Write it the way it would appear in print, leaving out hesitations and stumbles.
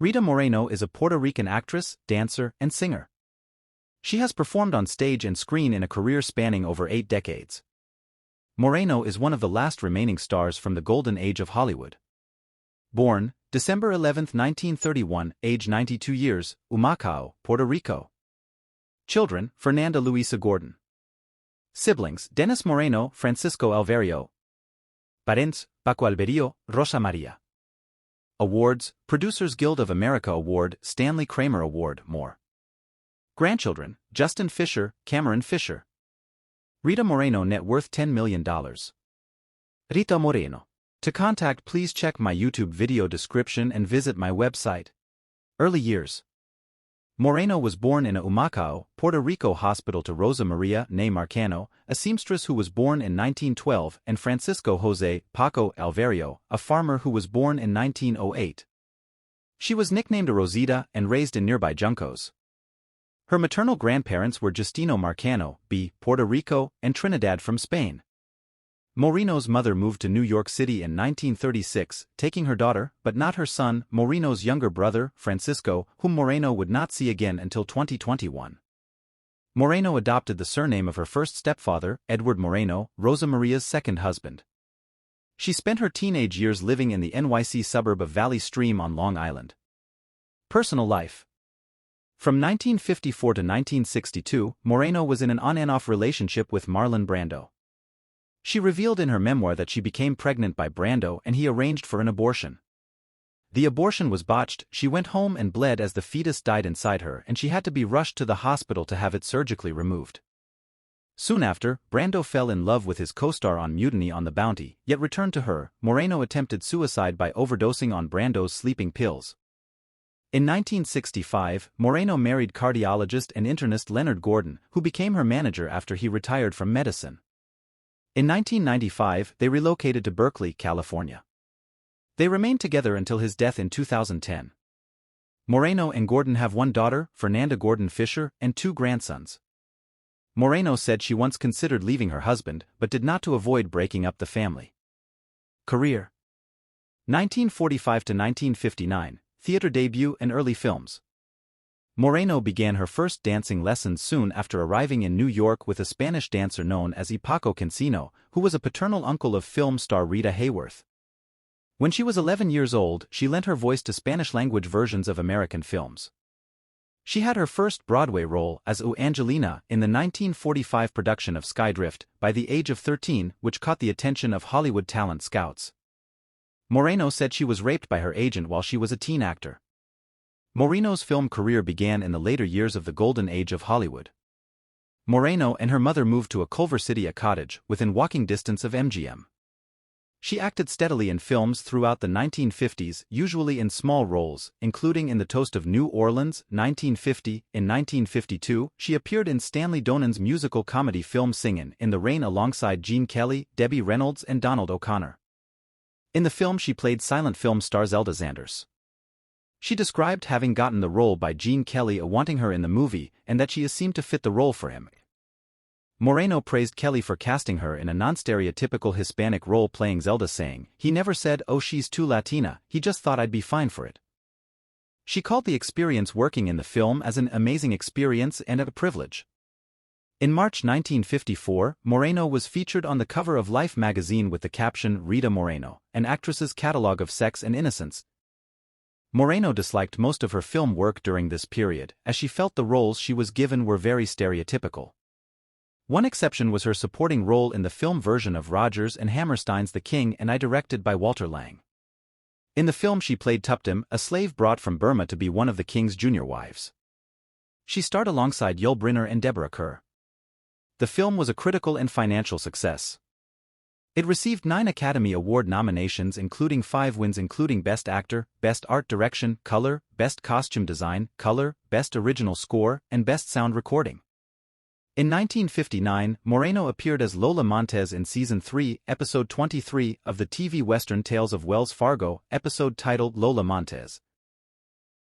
Rita Moreno is a Puerto Rican actress, dancer, and singer. She has performed on stage and screen in a career spanning over 8 decades. Moreno is one of the last remaining stars from the golden age of Hollywood. Born December 11, 1931, age 92 years, Humacao, Puerto Rico. Children, Fernanda Luisa Gordon. Siblings, Dennis Moreno, Francisco Alverio. Parents, Paco Alverio, Rosa Maria. Awards, Producers Guild of America Award, Stanley Kramer Award, more. Grandchildren, Justin Fisher, Cameron Fisher. Rita Moreno, net worth $10 million. Rita Moreno. To contact, please check my YouTube video description and visit my website. Early years. Moreno was born in a Humacao, Puerto Rico hospital to Rosa Maria née Marcano, a seamstress who was born in 1912, and Francisco José Paco Alverio, a farmer who was born in 1908. She was nicknamed a Rosita and raised in nearby Juncos. Her maternal grandparents were Justino Marcano, B. Puerto Rico, and Trinidad from Spain. Moreno's mother moved to New York City in 1936, taking her daughter, but not her son, Moreno's younger brother, Francisco, whom Moreno would not see again until 2021. Moreno adopted the surname of her first stepfather, Edward Moreno, Rosa Maria's second husband. She spent her teenage years living in the NYC suburb of Valley Stream on Long Island. Personal life. From 1954 to 1962, Moreno was in an on-and-off relationship with Marlon Brando. She revealed in her memoir that she became pregnant by Brando and he arranged for an abortion. The abortion was botched, she went home and bled as the fetus died inside her, and she had to be rushed to the hospital to have it surgically removed. Soon after, Brando fell in love with his co-star on Mutiny on the Bounty, yet returned to her. Moreno attempted suicide by overdosing on Brando's sleeping pills. In 1965, Moreno married cardiologist and internist Leonard Gordon, who became her manager after he retired from medicine. In 1995, they relocated to Berkeley, California. They remained together until his death in 2010. Moreno and Gordon have one daughter, Fernanda Gordon Fisher, and 2 grandsons. Moreno said she once considered leaving her husband, but did not to avoid breaking up the family. Career. 1945 to 1959. Theater debut and early films. Moreno began her first dancing lessons soon after arriving in New York with a Spanish dancer known as Paco Cancino, who was a paternal uncle of film star Rita Hayworth. When she was 11 years old, she lent her voice to Spanish-language versions of American films. She had her first Broadway role as Angelina in the 1945 production of Skydrift by the age of 13, which caught the attention of Hollywood talent scouts. Moreno said she was raped by her agent while she was a teen actor. Moreno's film career began in the later years of the golden age of Hollywood. Moreno and her mother moved to a Culver City cottage within walking distance of MGM. She acted steadily in films throughout the 1950s, usually in small roles, including in The Toast of New Orleans, 1950. In 1952, she appeared in Stanley Donen's musical comedy film Singin' in the Rain alongside Gene Kelly, Debbie Reynolds, and Donald O'Connor. In the film she played silent film star Zelda Zanders. She described having gotten the role by Gene Kelly wanting her in the movie, and that she seemed to fit the role for him. Moreno praised Kelly for casting her in a non-stereotypical Hispanic role playing Zelda, saying, "He never said, 'Oh, she's too Latina,' he just thought I'd be fine for it." She called the experience working in the film as an amazing experience and a privilege. In March 1954, Moreno was featured on the cover of Life magazine with the caption "Rita Moreno, an actress's catalog of sex and innocence." Moreno disliked most of her film work during this period, as she felt the roles she was given were very stereotypical. One exception was her supporting role in the film version of Rodgers and Hammerstein's The King and I, directed by Walter Lang. In the film she played Tuptim, a slave brought from Burma to be one of the king's junior wives. She starred alongside Yul Brynner and Deborah Kerr. The film was a critical and financial success. It received 9 Academy Award nominations, including 5 wins, including Best Actor, Best Art Direction, Color, Best Costume Design, Color, Best Original Score, and Best Sound Recording. In 1959, Moreno appeared as Lola Montez in Season 3, Episode 23 of the TV Western Tales of Wells Fargo, episode titled Lola Montez.